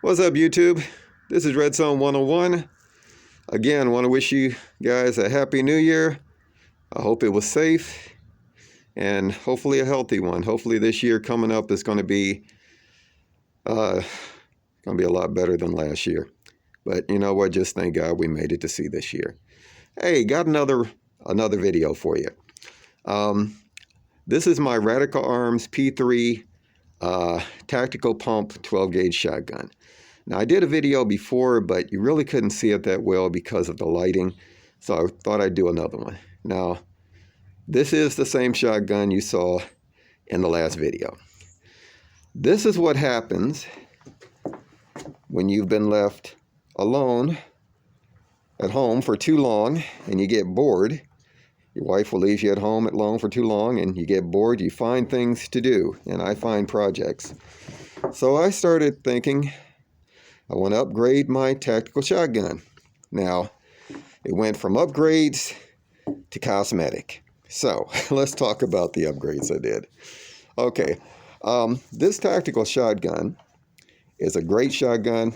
What's up, YouTube? This is Red Zone 101. Again, want to wish you guys a happy new year. I hope it was safe and hopefully a healthy one. Hopefully this year coming up is going to be a lot better than last year. But you know what? Just thank God we made it to see this year. Hey, got another video for you. This is my Radikal Arms P3 tactical pump 12 gauge shotgun. Now, I did a video before, but you really couldn't see it that well because of the lighting, so I thought I'd do another one. Now, this is the same shotgun you saw in the last video. This is what happens when you've been left alone at home for too long and you get bored. Your wife will leave you at home alone for too long and you get bored. You find things to do, and I find projects. So I started thinking, I want to upgrade my tactical shotgun. Now, it went from upgrades to cosmetic. So, let's talk about the upgrades I did. Okay, this tactical shotgun is a great shotgun.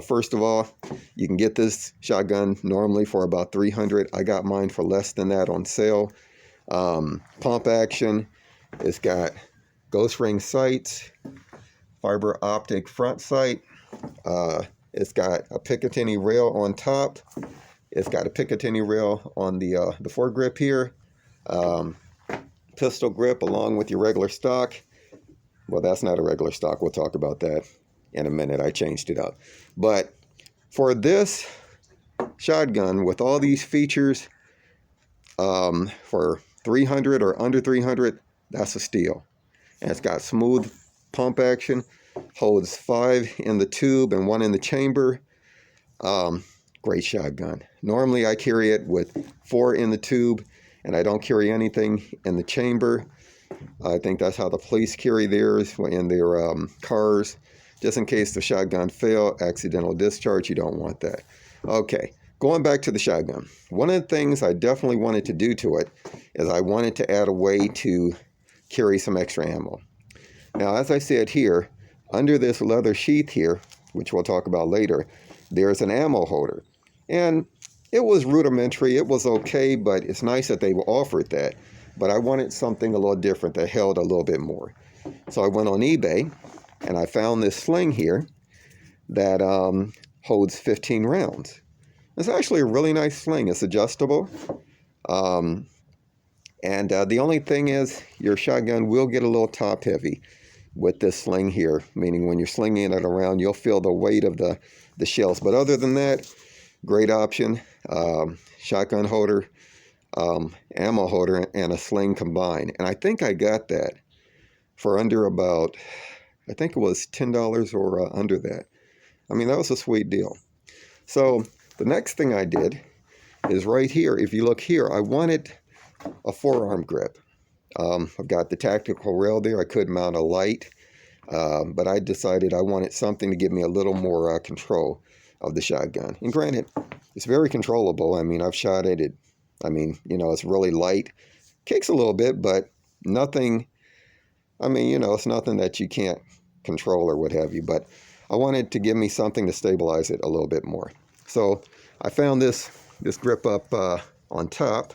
First of all, you can get this shotgun normally for about $300. I got mine for less than that on sale. Pump action. It's got ghost ring sights, fiber optic front sight. It's got a Picatinny rail on top. It's got a Picatinny rail on the foregrip here. Pistol grip along with your regular stock. Well, that's not a regular stock. We'll talk about that in a minute. I changed it up. But for this shotgun with all these features, for $300 or under $300, that's a steal. And it's got smooth pump action. Holds 5 in the tube and 1 in the chamber. Great shotgun. Normally I carry it with 4 in the tube, and I don't carry anything in the chamber. I think that's how the police carry theirs in their cars. Just in case the shotgun fail, accidental discharge, you don't want that. Okay, going back to the shotgun. One of the things I definitely wanted to do to it is I wanted to add a way to carry some extra ammo. Now, as I said here, under this leather sheath here, which we'll talk about later, there's an ammo holder. And it was rudimentary, it was okay, but it's nice that they offered that. But I wanted something a little different that held a little bit more. So I went on eBay, and I found this sling here that holds 15 rounds. It's actually a really nice sling. It's adjustable. The only thing is, your shotgun will get a little top heavy with this sling here, meaning when you're slinging it around, you'll feel the weight of the shells. But other than that, great option. Shotgun holder, ammo holder, and a sling combined. And I think I got that for under about, I think it was $10 or under that. I mean, that was a sweet deal. So the next thing I did is right here. If you look here, I wanted a forearm grip. I've got the tactical rail there. I could mount a light, but I decided I wanted something to give me a little more control of the shotgun. And granted, it's very controllable. I mean, I've shot it. It's really light. Kicks a little bit, but nothing. I mean, it's nothing that you can't control or what have you. But I wanted to give me something to stabilize it a little bit more. So I found this grip up on top.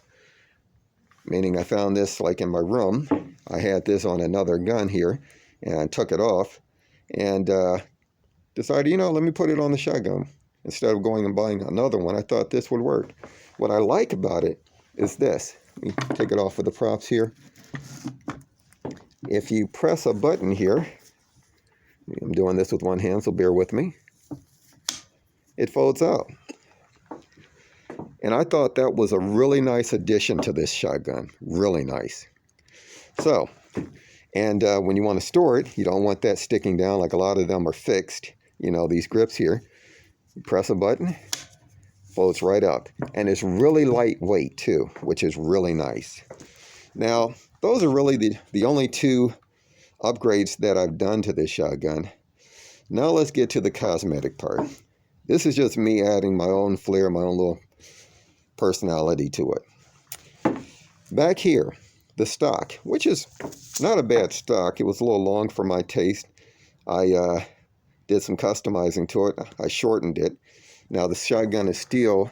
Meaning I found this like in my room. I had this on another gun here and took it off and decided, let me put it on the shotgun instead of going and buying another one. I thought this would work. What I like about it is this. Let me take it off with the props here. If you press a button here, I'm doing this with one hand, so bear with me. It folds out. And I thought that was a really nice addition to this shotgun. Really nice. So, and when you want to store it, you don't want that sticking down like a lot of them are fixed. These grips here. You press a button, folds right up. And it's really lightweight too, which is really nice. Now, those are really the only 2 upgrades that I've done to this shotgun. Now let's get to the cosmetic part. This is just me adding my own flair, my own little personality to it. Back here, the stock, which is not a bad stock. It was a little long for my taste. I did some customizing to it. I shortened it. Now the shotgun is still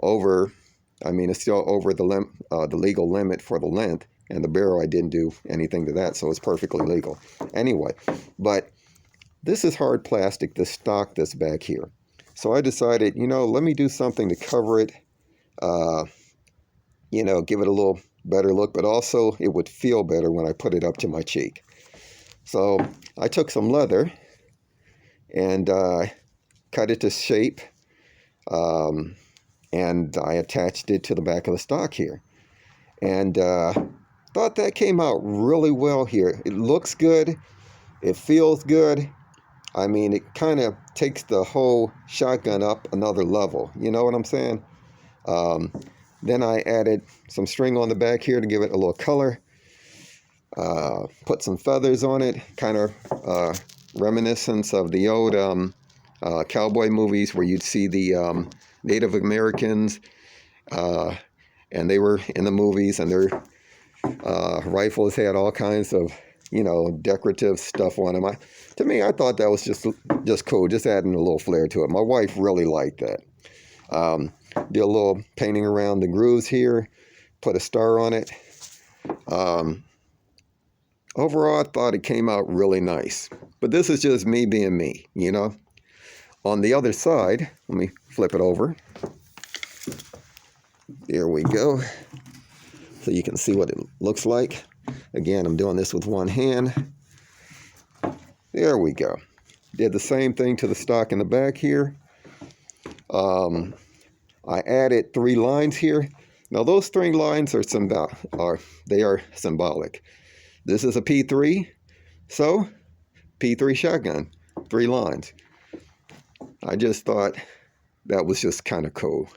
over, it's still over the legal limit for the length, and the barrel, I didn't do anything to that, so it's perfectly legal. Anyway, but this is hard plastic, the stock that's back here. So I decided, let me do something to cover it, give it a little better look, but also it would feel better when I put it up to my cheek. So I took some leather and cut it to shape, and I attached it to the back of the stock here. And thought that came out really well here. It looks good. It feels good. It kind of takes the whole shotgun up another level. You know what I'm saying? Then I added some string on the back here to give it a little color. Put some feathers on it, kind of reminiscence of the old cowboy movies where you'd see the Native Americans, and they were in the movies, and their rifles had all kinds of, decorative stuff on them. To me, I thought that was just cool, just adding a little flair to it. My wife really liked that. Did a little painting around the grooves here, put a star on it. Overall, I thought it came out really nice. But this is just me being me, On the other side, let me flip it over. There we go. So you can see what it looks like. Again, I'm doing this with one hand. There we go. Did the same thing to the stock in the back here. I added 3 lines here. Now those 3 lines are symbolic. This is a P3, so P3 shotgun, 3 lines. I just thought that was just kind of cool.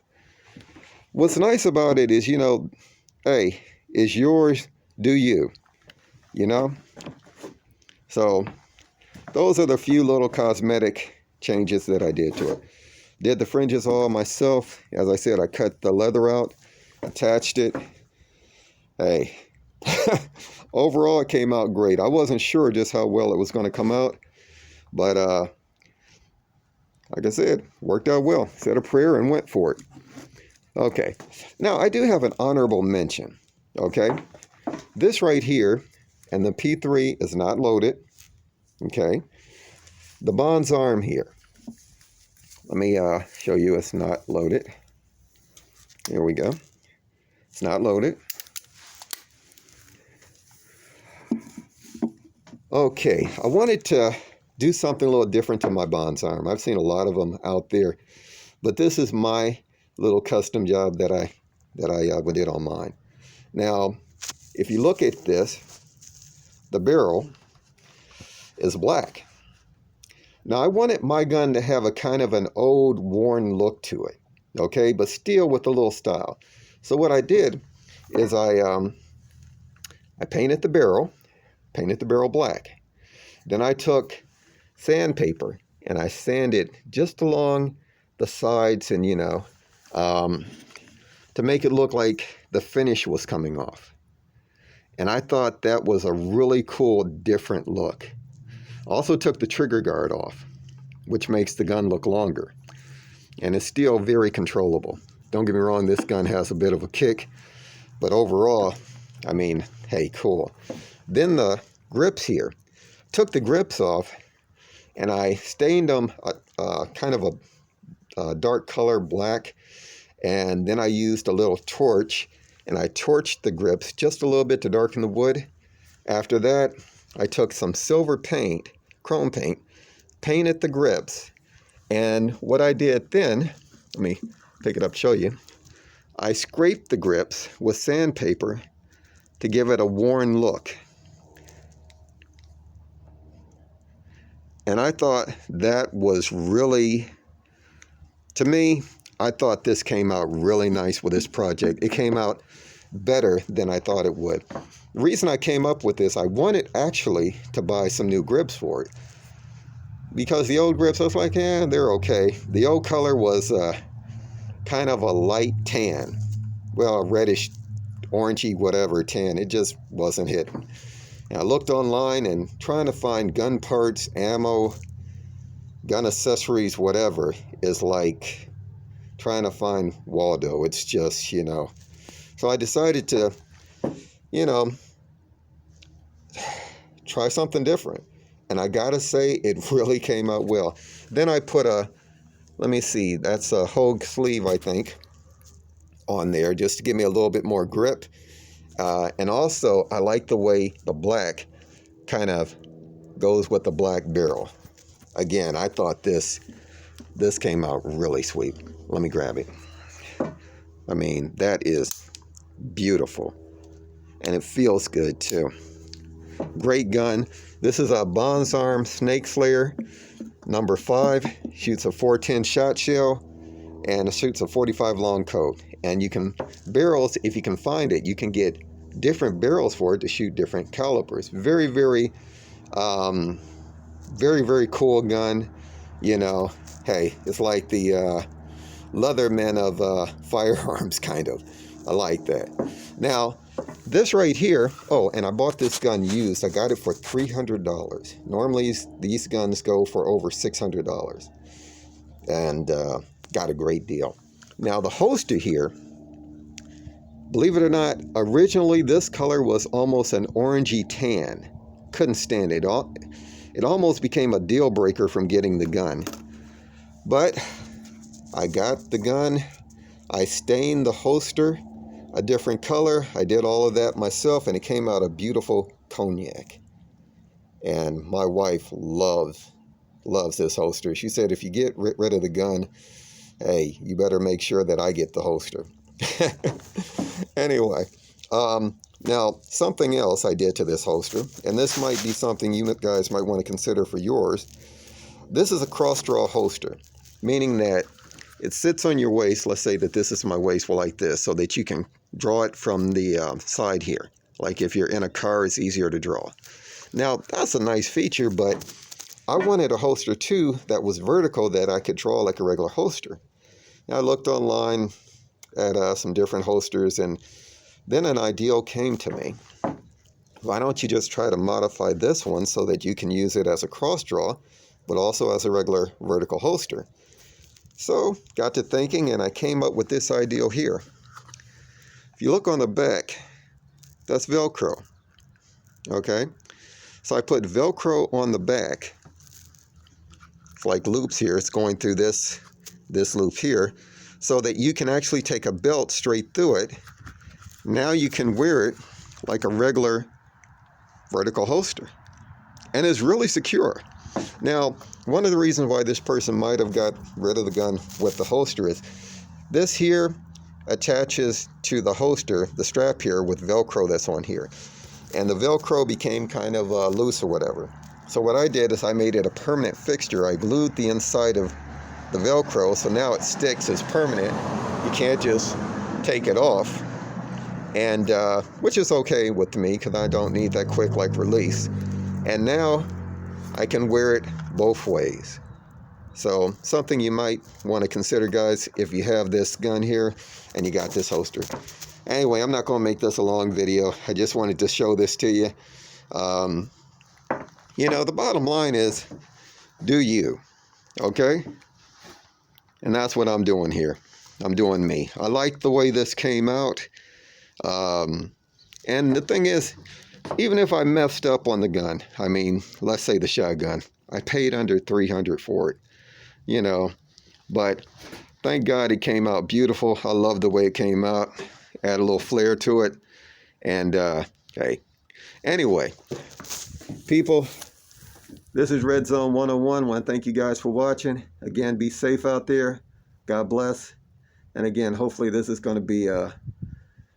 What's nice about it is, hey, it's yours, do you, So those are the few little cosmetic changes that I did to it. Did the fringes all myself. As I said, I cut the leather out, attached it. Hey, overall it came out great. I wasn't sure just how well it was going to come out, but like I said, worked out well. Said a prayer and went for it. Okay, now I do have an honorable mention. Okay, this right here, and the P3 is not loaded. Okay, the Bond's arm here. Let me show you it's not loaded. Here we go. It's not loaded. Okay, I wanted to do something a little different to my Bond's arm. I've seen a lot of them out there, but this is my little custom job that I did on mine. Now, if you look at this, the barrel is black. Now, I wanted my gun to have a kind of an old, worn look to it, okay, but still with a little style. So what I did is I painted the barrel black. Then I took sandpaper and I sanded just along the sides and, to make it look like the finish was coming off. And I thought that was a really cool, different look. Also took the trigger guard off, which makes the gun look longer. And it's still very controllable. Don't get me wrong, this gun has a bit of a kick, but overall, hey, cool. Then the grips here. Took the grips off and I stained them kind of a dark color black, and then I used a little torch and I torched the grips just a little bit to darken the wood. After that, I took some silver paint, chrome paint, painted the grips, and what I did then, let me pick it up to show you, I scraped the grips with sandpaper to give it a worn look. And I thought that was really, to me, I thought this came out really nice with this project. It came out better than I thought it would. The reason I came up with this, I wanted actually to buy some new grips for it. Because the old grips, I was like, yeah, they're okay. The old color was kind of a light tan. Well, a reddish, orangey, whatever tan. It just wasn't hitting. And I looked online and trying to find gun parts, ammo, gun accessories, whatever, is like trying to find Waldo. It's just, you know. So I decided to, you know, try something different. And I gotta say, it really came out well. Then I put a, let me see, that's a Hogue sleeve, I think, on there just to give me a little bit more grip. And also, I like the way the black kind of goes with the black barrel. Again, I thought this came out really sweet. Let me grab it. I mean, that is beautiful. And it feels good too. Great gun. This is a Bonsarm Snake Slayer number 5. Shoots a 410 shot shell and it shoots a 45 long coat. And you can, barrels, if you can find it, you can get different barrels for it to shoot different calibers. Very, very, very cool gun. You know, hey, it's like the Leatherman of firearms, kind of. I like that. Now, this right here, oh, and I bought this gun used. I got it for $300. Normally, these guns go for over $600. And got a great deal. Now, the holster here, believe it or not, originally this color was almost an orangey tan. Couldn't stand it. It almost became a deal breaker from getting the gun. But I got the gun. I stained the holster a different color. I did all of that myself, and it came out a beautiful cognac. And my wife loves this holster. She said, if you get rid of the gun, hey, you better make sure that I get the holster. Anyway, now something else I did to this holster, and this might be something you guys might want to consider for yours. This is a cross-draw holster, meaning that it sits on your waist. Let's say that this is my waist like this, so that you can draw it from the side here. Like if you're in a car, it's easier to draw. Now, that's a nice feature, but I wanted a holster too that was vertical that I could draw like a regular holster. Now, I looked online at some different holsters, and then an ideal came to me. Why don't you just try to modify this one so that you can use it as a cross draw, but also as a regular vertical holster? So, got to thinking, and I came up with this ideal here. If you look on the back, that's Velcro. Okay? So I put Velcro on the back. It's like loops here. It's going through this loop here, so that you can actually take a belt straight through it. Now you can wear it like a regular vertical holster. And it's really secure. Now, one of the reasons why this person might have got rid of the gun with the holster is this here attaches to the holster, the strap here, with Velcro that's on here. And the Velcro became kind of loose or whatever. So what I did is I made it a permanent fixture. I glued the inside of the Velcro, so now it sticks as permanent. You can't just take it off. And which is okay with me, because I don't need that quick like release. And now I can wear it both ways. So something you might want to consider, guys, if you have this gun here and you got this holster. Anyway, I'm not going to make this a long video. I just wanted to show this to you. You know, the bottom line is, do you, okay? And that's what I'm doing here. I'm doing me. I like the way this came out. And the thing is, even if I messed up on the gun, I mean, let's say the shotgun, I paid under $300 for it, you know, but thank God it came out beautiful. I love the way it came out. Add a little flair to it. And, hey, anyway, people, this is Red Zone 101. I want to thank you guys for watching. Again, be safe out there. God bless. And again, hopefully this is going to be a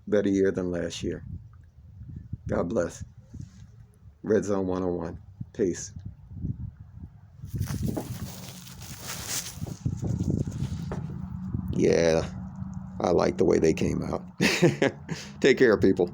better year than last year. God bless. Red Zone 101. Peace. Yeah, I like the way they came out. Take care, people.